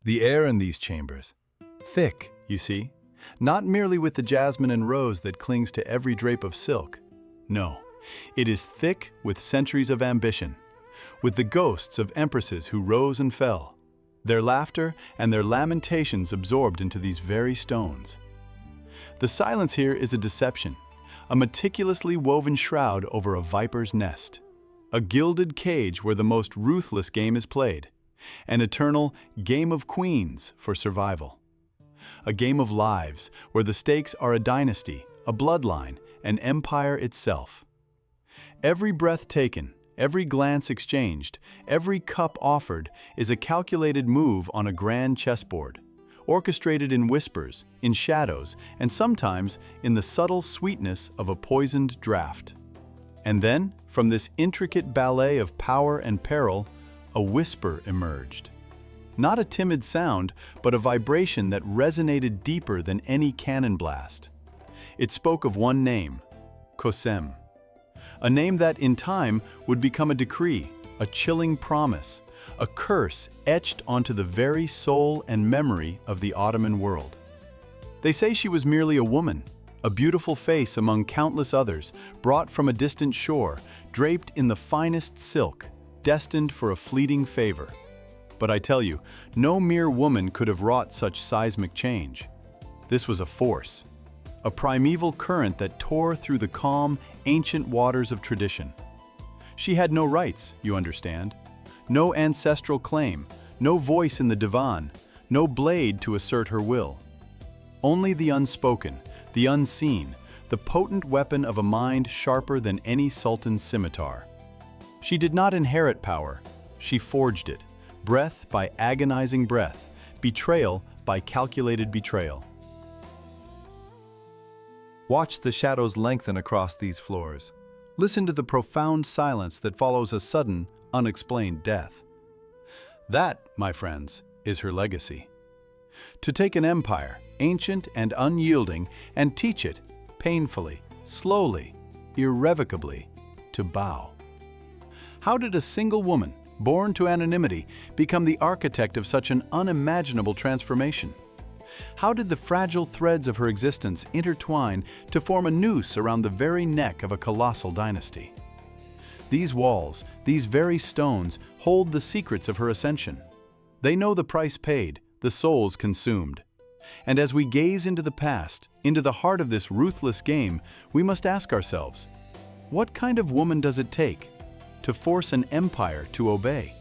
The air in these chambers, thick, you see, not merely with the jasmine and rose that clings to every drape of silk. No, it is thick with centuries of ambition, with the ghosts of empresses who rose and fell, their laughter and their lamentations absorbed into these very stones. The silence here is a deception, a meticulously woven shroud over a viper's nest, a gilded cage where the most ruthless game is played, an eternal game of queens for survival. A game of lives where the stakes are a dynasty, a bloodline, an empire itself. Every breath taken, every glance exchanged, every cup offered is a calculated move on a grand chessboard, orchestrated in whispers, in shadows, and sometimes in the subtle sweetness of a poisoned draught. And then, from this intricate ballet of power and peril, a whisper emerged. Not a timid sound, but a vibration that resonated deeper than any cannon blast. It spoke of one name, KOSEM. A name that, in time, would become a decree, a chilling promise, a curse etched onto the very soul and memory of the Ottoman world. They say she was merely a woman, a beautiful face among countless others, brought from a distant shore, draped in the finest silk, destined for a fleeting favor. But I tell you, no mere woman could have wrought such seismic change. This was a force, a primeval current that tore through the calm, ancient waters of tradition. She had no rights, you understand, no ancestral claim, no voice in the divan, no blade to assert her will. Only the unspoken, the unseen, the potent weapon of a mind sharper than any sultan's scimitar. She did not inherit power, she forged it, breath by agonizing breath, betrayal by calculated betrayal. Watch the shadows lengthen across these floors. Listen to the profound silence that follows a sudden, unexplained death. That, my friends, is her legacy. To take an empire, ancient and unyielding, and teach it, painfully, slowly, irrevocably, to bow. How did a single woman, born to anonymity, become the architect of such an unimaginable transformation? How did the fragile threads of her existence intertwine to form a noose around the very neck of a colossal dynasty? These walls, these very stones, hold the secrets of her ascension. They know the price paid, the souls consumed. And as we gaze into the past, into the heart of this ruthless game, we must ask ourselves, what kind of woman does it take to force an empire to obey?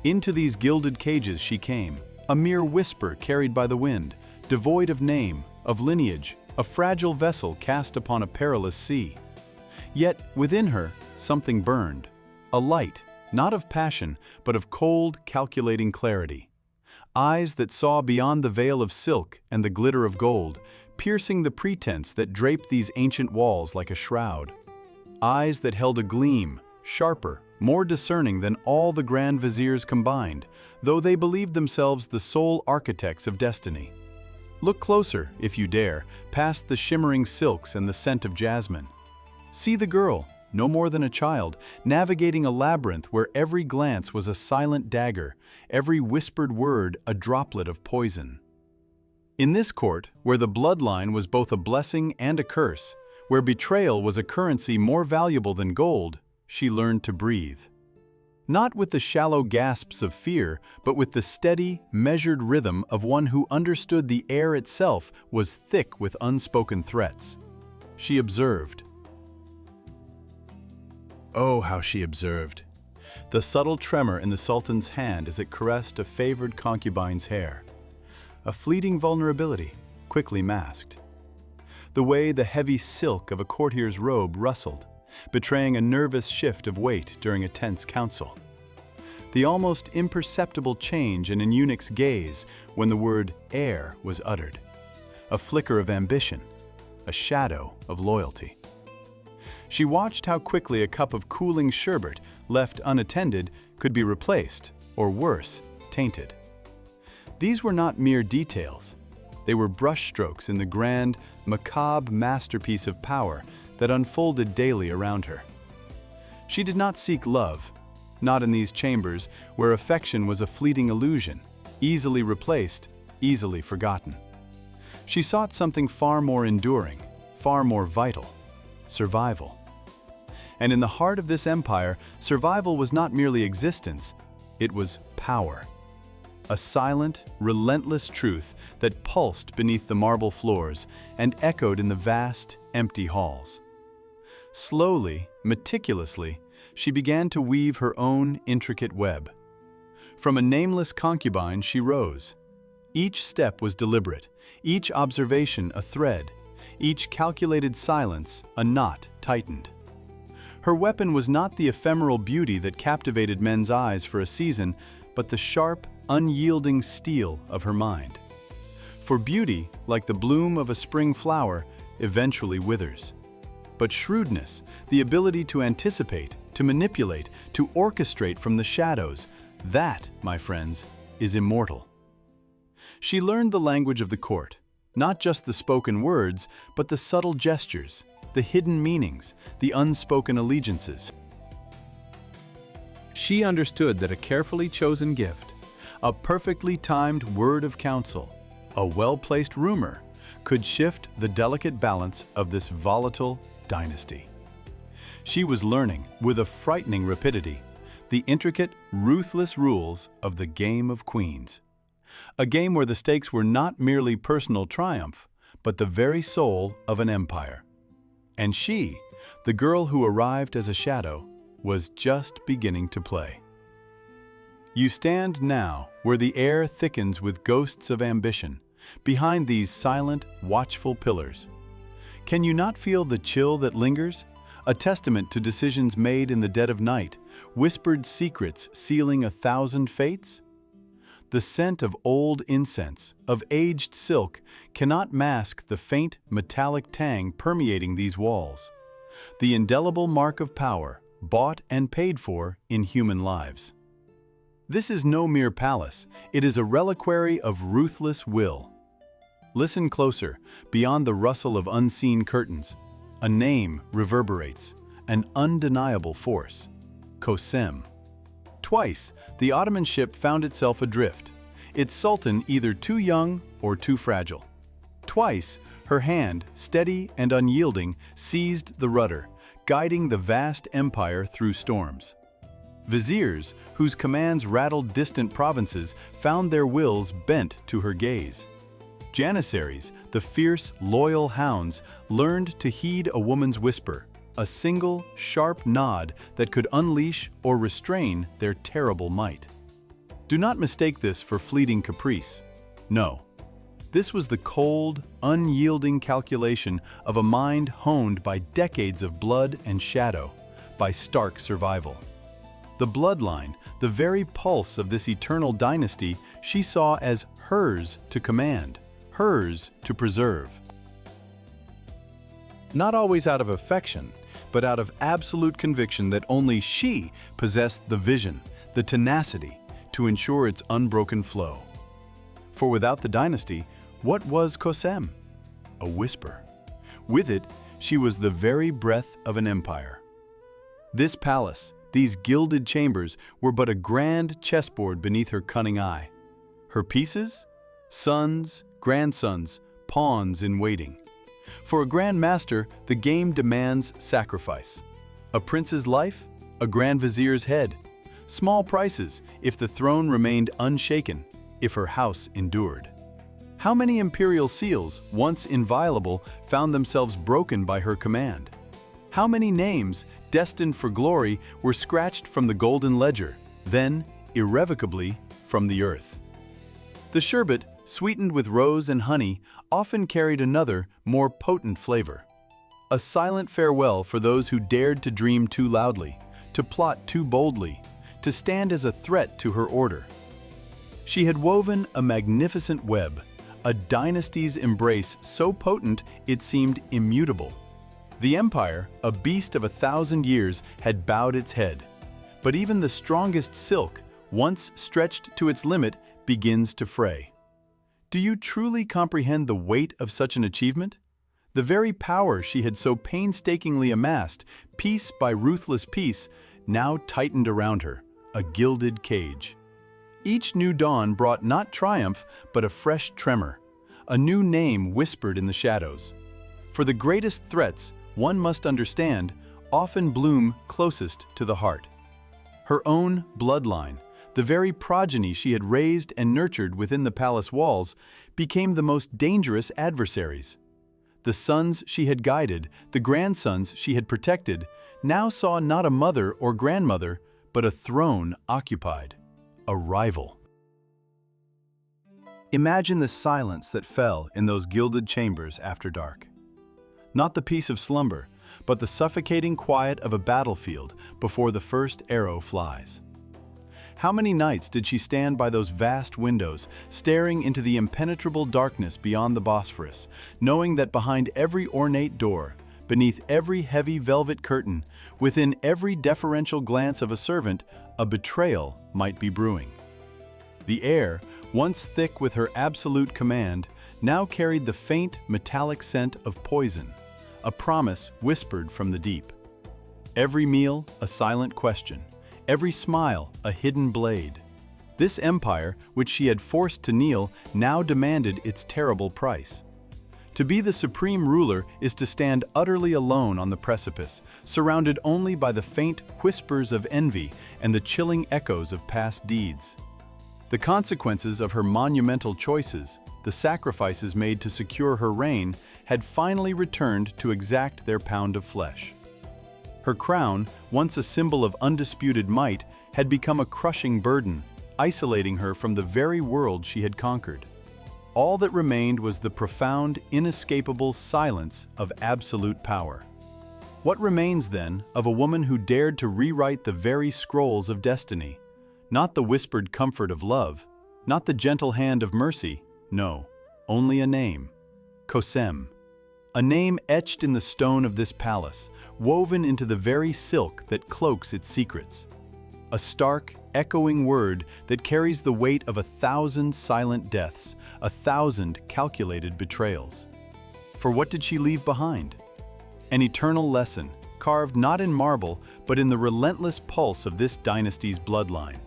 Into these gilded cages she came, a mere whisper carried by the wind, devoid of name, of lineage, a fragile vessel cast upon a perilous sea. Yet within her, something burned, a light, not of passion, but of cold, calculating clarity. Eyes that saw beyond the veil of silk and the glitter of gold, piercing the pretense that draped these ancient walls like a shroud. Eyes that held a gleam, sharper, more discerning than all the grand viziers combined, though they believed themselves the sole architects of destiny. Look closer, if you dare, past the shimmering silks and the scent of jasmine. See the girl, no more than a child, navigating a labyrinth where every glance was a silent dagger, every whispered word a droplet of poison. In this court, where the bloodline was both a blessing and a curse, where betrayal was a currency more valuable than gold, she learned to breathe. Not with the shallow gasps of fear, but with the steady, measured rhythm of one who understood the air itself was thick with unspoken threats. She observed. Oh, how she observed! The subtle tremor in the Sultan's hand as it caressed a favored concubine's hair. A fleeting vulnerability, quickly masked. The way the heavy silk of a courtier's robe rustled, betraying a nervous shift of weight during a tense council. The almost imperceptible change in an eunuch's gaze when the word heir was uttered. A flicker of ambition, a shadow of loyalty. She watched how quickly a cup of cooling sherbet, left unattended, could be replaced, or worse, tainted. These were not mere details. They were brushstrokes in the grand, macabre masterpiece of power that unfolded daily around her. She did not seek love, not in these chambers where affection was a fleeting illusion, easily replaced, easily forgotten. She sought something far more enduring, far more vital: survival. And in the heart of this empire, survival was not merely existence, it was power. A silent, relentless truth that pulsed beneath the marble floors and echoed in the vast, empty halls. Slowly, meticulously, she began to weave her own intricate web. From a nameless concubine she rose. Each step was deliberate, each observation a thread, each calculated silence a knot tightened. Her weapon was not the ephemeral beauty that captivated men's eyes for a season, but the sharp, unyielding steel of her mind. For beauty, like the bloom of a spring flower, eventually withers. But shrewdness, the ability to anticipate, to manipulate, to orchestrate from the shadows, that, my friends, is immortal. She learned the language of the court, not just the spoken words, but the subtle gestures, the hidden meanings, the unspoken allegiances. She understood that a carefully chosen gift, a perfectly timed word of counsel, a well-placed rumor, could shift the delicate balance of this volatile dynasty. She was learning, with a frightening rapidity, the intricate, ruthless rules of the game of queens. A game where the stakes were not merely personal triumph, but the very soul of an empire. And she, the girl who arrived as a shadow, was just beginning to play. You stand now where the air thickens with ghosts of ambition, behind these silent, watchful pillars. Can you not feel the chill that lingers? A testament to decisions made in the dead of night, whispered secrets sealing 1,000 fates? The scent of old incense, of aged silk, cannot mask the faint, metallic tang permeating these walls. The indelible mark of power, bought and paid for in human lives. This is no mere palace, it is a reliquary of ruthless will. Listen closer, beyond the rustle of unseen curtains. A name reverberates, an undeniable force: KOSEM. Twice, the Ottoman ship found itself adrift, its sultan either too young or too fragile. Twice, her hand, steady and unyielding, seized the rudder, guiding the vast empire through storms. Viziers, whose commands rattled distant provinces, found their wills bent to her gaze. Janissaries, the fierce, loyal hounds, learned to heed a woman's whisper, a single, sharp nod that could unleash or restrain their terrible might. Do not mistake this for fleeting caprice. No, this was the cold, unyielding calculation of a mind honed by decades of blood and shadow, by stark survival. The bloodline, the very pulse of this eternal dynasty, she saw as hers to command, hers to preserve. Not always out of affection, but out of absolute conviction that only she possessed the vision, the tenacity, to ensure its unbroken flow. For without the dynasty, what was KOSEM? A whisper. With it, she was the very breath of an empire. This palace, these gilded chambers, were but a grand chessboard beneath her cunning eye. Her pieces? Sons, grandsons, pawns in waiting. For a grand master, the game demands sacrifice. A prince's life? A grand vizier's head. Small prices if the throne remained unshaken, if her house endured. How many imperial seals, once inviolable, found themselves broken by her command? How many names, destined for glory, were scratched from the golden ledger, then, irrevocably, from the earth? The sherbet, sweetened with rose and honey, often carried another, more potent flavor. A silent farewell for those who dared to dream too loudly, to plot too boldly, to stand as a threat to her order. She had woven a magnificent web, a dynasty's embrace so potent it seemed immutable. The empire, a beast of 1,000 years, had bowed its head. But even the strongest silk, once stretched to its limit, begins to fray. Do you truly comprehend the weight of such an achievement? The very power she had so painstakingly amassed, piece by ruthless piece, now tightened around her, a gilded cage. Each new dawn brought not triumph, but a fresh tremor, a new name whispered in the shadows. For the greatest threats, one must understand, often bloom closest to the heart. Her own bloodline, the very progeny she had raised and nurtured within the palace walls, became the most dangerous adversaries. The sons she had guided, the grandsons she had protected, now saw not a mother or grandmother, but a throne occupied, a rival. Imagine the silence that fell in those gilded chambers after dark. Not the peace of slumber, but the suffocating quiet of a battlefield before the first arrow flies. How many nights did she stand by those vast windows, staring into the impenetrable darkness beyond the Bosphorus, knowing that behind every ornate door, beneath every heavy velvet curtain, within every deferential glance of a servant, a betrayal might be brewing. The air, once thick with her absolute command, now carried the faint, metallic scent of poison, a promise whispered from the deep. Every meal, a silent question. Every smile, a hidden blade. This empire, which she had forced to kneel, now demanded its terrible price. To be the supreme ruler is to stand utterly alone on the precipice, surrounded only by the faint whispers of envy and the chilling echoes of past deeds. The consequences of her monumental choices, the sacrifices made to secure her reign, had finally returned to exact their pound of flesh. Her crown, once a symbol of undisputed might, had become a crushing burden, isolating her from the very world she had conquered. All that remained was the profound, inescapable silence of absolute power. What remains, then, of a woman who dared to rewrite the very scrolls of destiny? Not the whispered comfort of love, not the gentle hand of mercy, no, only a name: KOSEM. A name etched in the stone of this palace, woven into the very silk that cloaks its secrets. A stark, echoing word that carries the weight of 1,000 silent deaths, 1,000 calculated betrayals. For what did she leave behind? An eternal lesson, carved not in marble, but in the relentless pulse of this dynasty's bloodline.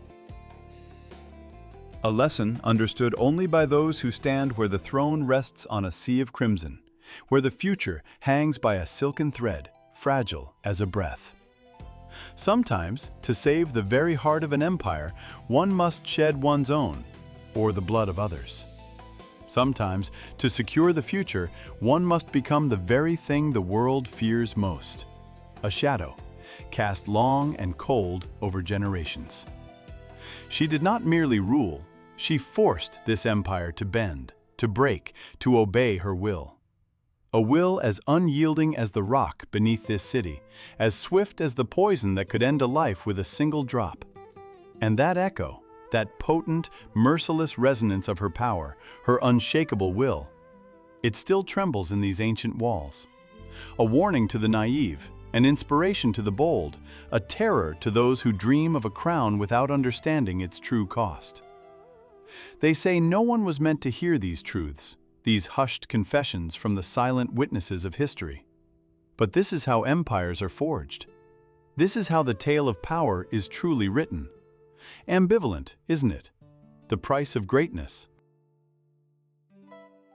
A lesson understood only by those who stand where the throne rests on a sea of crimson, where the future hangs by a silken thread, fragile as a breath. Sometimes, to save the very heart of an empire, one must shed one's own, or the blood of others. Sometimes, to secure the future, one must become the very thing the world fears most: a shadow, cast long and cold over generations. She did not merely rule, she forced this empire to bend, to break, to obey her will. A will as unyielding as the rock beneath this city, as swift as the poison that could end a life with a single drop. And that echo, that potent, merciless resonance of her power, her unshakable will, it still trembles in these ancient walls. A warning to the naive, an inspiration to the bold, a terror to those who dream of a crown without understanding its true cost. They say no one was meant to hear these truths, these hushed confessions from the silent witnesses of history. But this is how empires are forged. This is how the tale of power is truly written. Ambivalent, isn't it? The price of greatness,